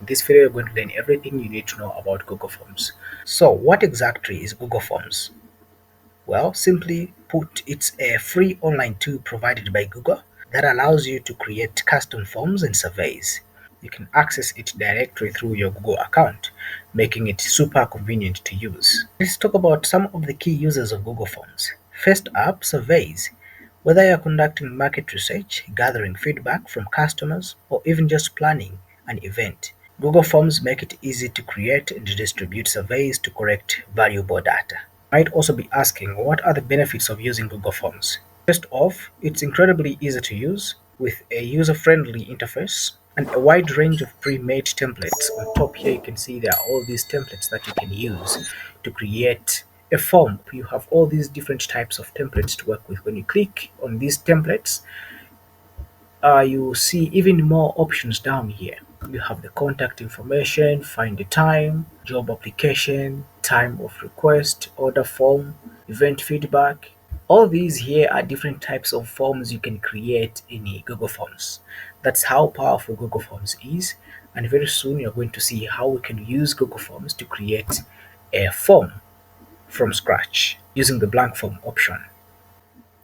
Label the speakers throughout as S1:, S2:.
S1: In this video, we're going to learn everything you need to know about Google Forms. So, what exactly is Google Forms? Well, simply put, it's a free online tool provided by Google that allows you to create custom forms and surveys. You can access it directly through your Google account, making it super convenient to use. Let's talk about some of the key uses of Google Forms. First up, surveys. Whether you're conducting market research, gathering feedback from customers, or even just planning an event, Google Forms make it easy to create and distribute surveys to collect valuable data. You might also be asking, what are the benefits of using Google Forms? First off, it's incredibly easy to use with a user-friendly interface and a wide range of pre-made templates. On top here, you can see there are all these templates that you can use to create a form. You have all these different types of templates to work with. When you click on these templates, you see even more options down here. You have the contact information, find the time, job application, time of request, order form, event feedback. All these here are different types of forms you can create in Google Forms. That's how powerful Google Forms is, and very soon you're going to see how we can use Google Forms to create a form from scratch using the blank form option.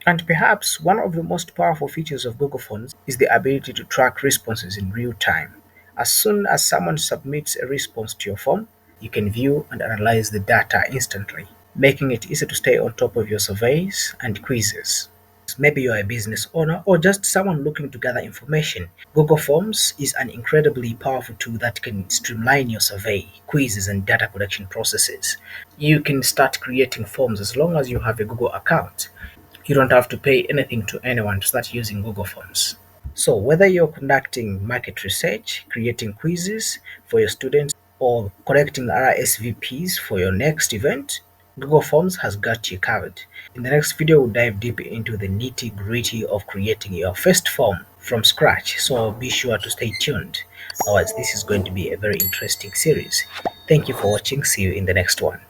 S1: And perhaps one of the most powerful features of Google Forms is the ability to track responses in real time. As soon as someone submits a response to your form, you can view and analyze the data instantly, making it easy to stay on top of your surveys and quizzes. Maybe you're a business owner or just someone looking to gather information. Google Forms is an incredibly powerful tool that can streamline your survey, quizzes, and data collection processes. You can start creating forms as long as you have a Google account. You don't have to pay anything to anyone to start using Google Forms. So whether you're conducting market research, creating quizzes for your students, or collecting RSVPs for your next event, Google Forms has got you covered. In the next video, we'll dive deep into the nitty-gritty of creating your first form from scratch, so be sure to stay tuned. Otherwise, this is going to be a very interesting series. Thank you for watching. See you in the next one.